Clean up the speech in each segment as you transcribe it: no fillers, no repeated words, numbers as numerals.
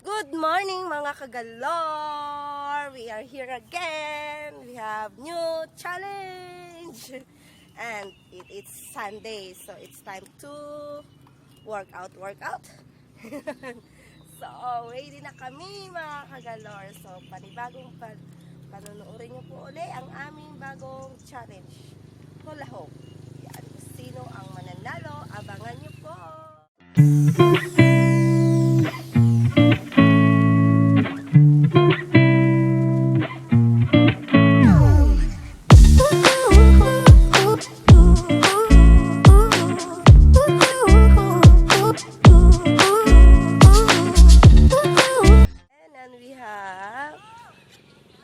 Good morning mga kagalor! We are here again. We have new challenge. And it's Sunday, so it's time to work out. So, ready na kami mga kagalor. So, panibagong panunuorin nyo po ulit ang aming bagong challenge. Hula hoop. Yan, sino ang mananalo? Abangan nyo po.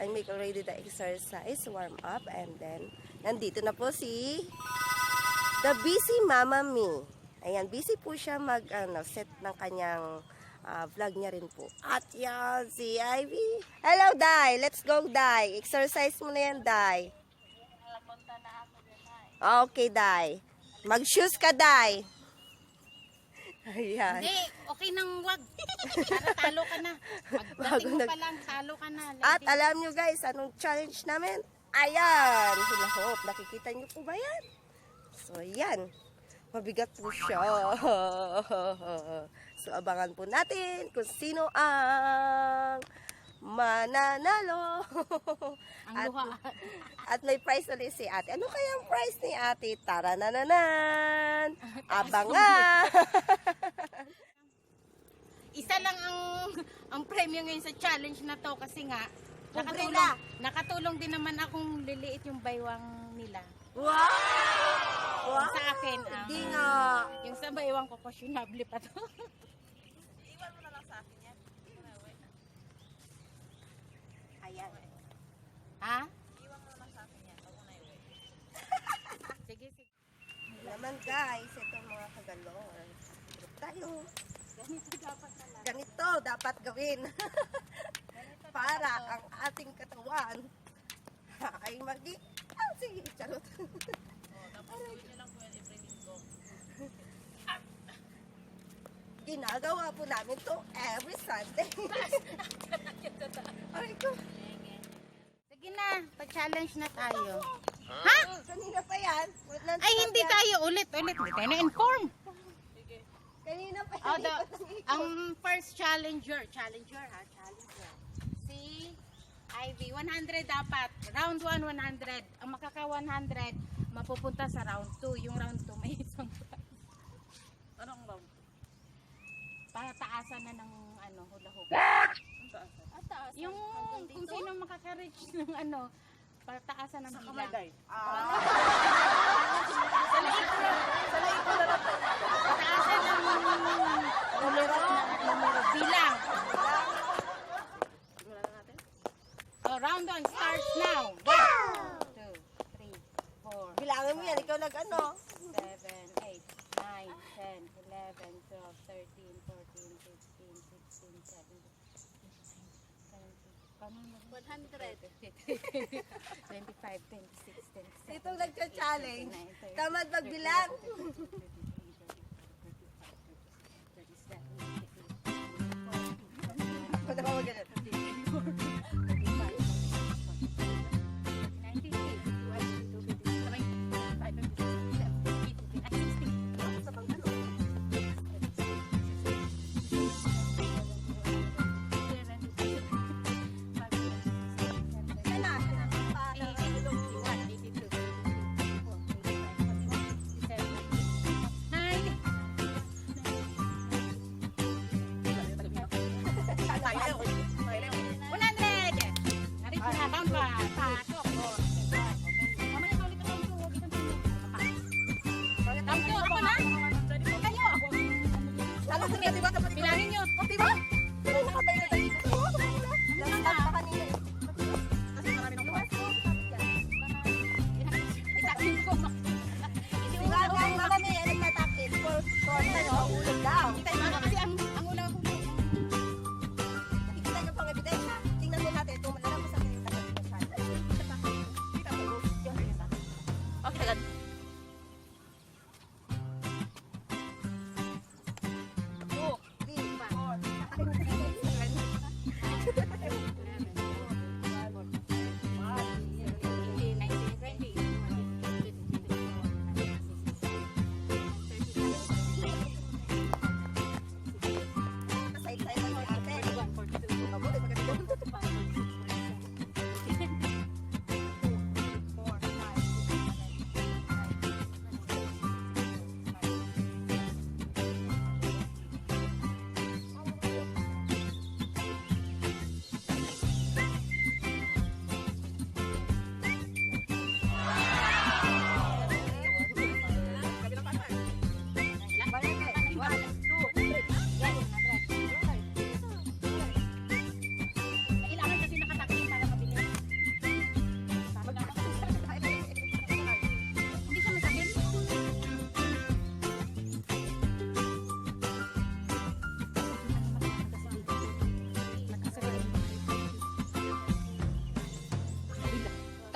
I make already the exercise, warm up, and then nandito na po si the busy Mama Me. Ayan, busy po siya set ng kanyang vlog niya rin po. At yan, si Ivy. Hello, Day. Let's go, Day. Exercise mo na yan, Day. Okay, Day. Mag-shoes ka, Day. Ayan. Hindi, okay nang wag. Para talo ka na. Pagdating mo pa lang, talo ka na. At alam nyo guys, anong challenge namin? Ayan, hula hoop. Nakikita nyo po ba yan? So, ayan. Mabigat po siya. So, abangan po natin kung sino ang mananalo. Ang luha. At may prize ulit si ate. Ano kaya ang prize ni ate? Tara na. Abangan. Isa lang ang premyo ngayon sa challenge na to kasi nga nakatulong din naman akong liliit yung baywang nila. Wow! Yung sa akin, Hindi nga. yung sa baywang ko, questionable pa to. Iwan mo na lang sa akin yan. Ayan. Ha? Iwan mo na lang sa akin yan. Huwag mo na iwan. Sige. Naman guys, ito mga kagalor. Tayo. Ganito dapat gawin. Para ang ating katawan ay maging sige, charot. Dapat gawin nyo lang po yan every linggo. Ginagawa po namin to every Sunday. Aray ko. Sige na, pa-challenge na tayo. Ha? Kanina pa yan. Ay, hindi tayo ulit. Hindi tayo na-inform. Kanina pa Oh, yan. ang first challenger ha, si Ivy, 100 dapat. Round 1, 100. Ang makaka 100, mapupunta sa round 2. Yung round 2, may isang prize. Anong round? Pataasan na ng hula hoop. Taas. Yung kung sino makaka-reach ng pataasan ng bilang. Pataasan ng numero bilang. Round 1 starts now. 1, 2, 3, 4. Bilangin mo yan, ikaw 7, 8, 9, 10, 11, 12, 13, 14, 15, 16, 17, 100. 25, 26, 27. Itong nagka-challenge. Tamad magbilang. Punta pa magalit.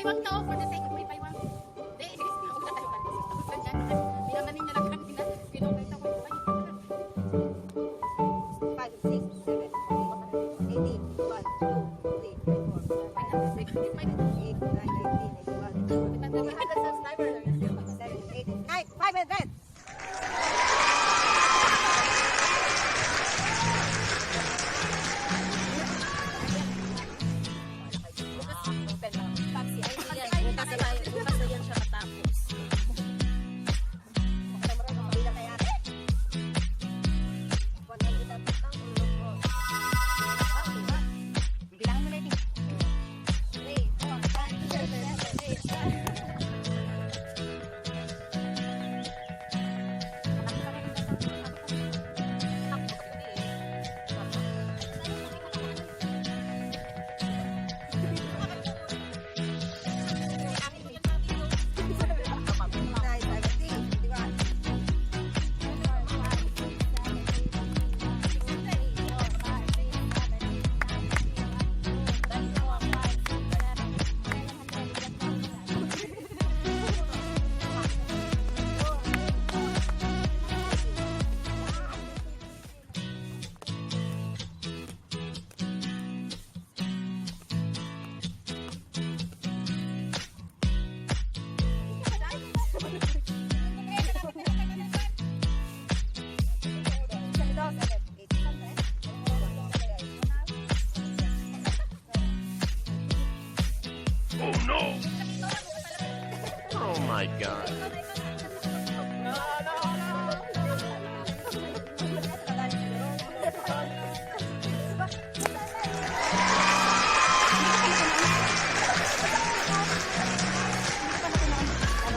Napaywang to for the sake of napaywang. Di, wala tayo kanina. Binamanin niya lang kanina. Pinukita ko yung bilangan mo na ito. Oh no! Oh my god.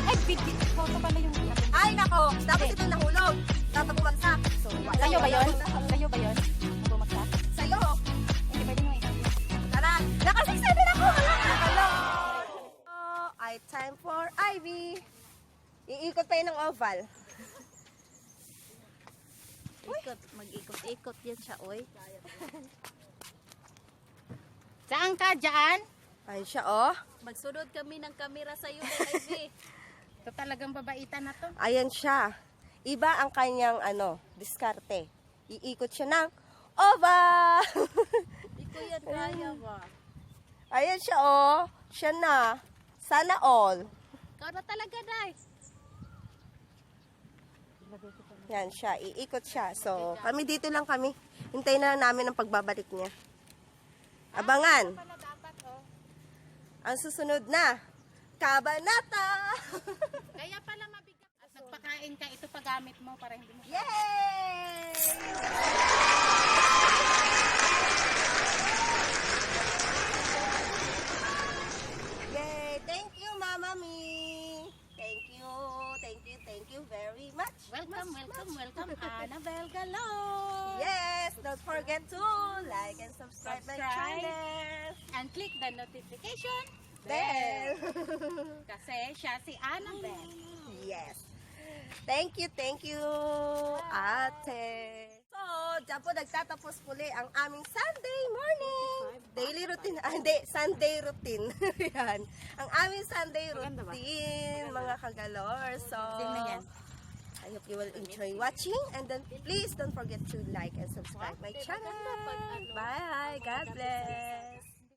Ay, bit photo pala yung Ay, nako! Tapos ito nahulog. Tapos bumagsak. So, wala Sa'yo ba yun? yun? Sa'yo ba yun? Bumagsak? Sa'yo. Hindi pwede mo Tara! Nakasiksabin ako! Hello! Ay, time for Ivy. Iikot pa yun ng oval. Ikot, mag-ikot-ikot yan siya, oy. Saan ka dyan? Ay, siya, oh. Magsunod kami ng kamera sa'yo, Ivy. Ito talagang babaitan na to. Ayan siya. Iba ang kanyang, diskarte. Iikot siya ng oval. Di ko yan kaya ba? Ayan siya, oh. Siya na. Sana all. Ikaw na talaga, Day. Yan siya. Iikot siya. So, kami dito lang kami. Hintayin na namin ang pagbabalik niya. Abangan. Pala dapat, oh. Ang susunod na. Kabanata! Kaya pala mabigat. At nagpakain ka, ito pagamit mo para hindi mo... Yay! Yay! Thank you, Mama Mi! Thank you, thank you very much. Welcome, Annabelle Galong! Yes! Don't forget to like and subscribe my Subscribe. channel. And click the notification Bell! kasi siya si Annabelle. Yes. Thank you, ate. So, dyan po nagtatapos muli ang aming Sunday morning. Daily routine. Hindi, Sunday routine. Yan. Ang aming Sunday routine, mga kagalor. So, Sino yan? I hope you will enjoy watching. And then, please don't forget to like and subscribe my channel. Bye. God bless.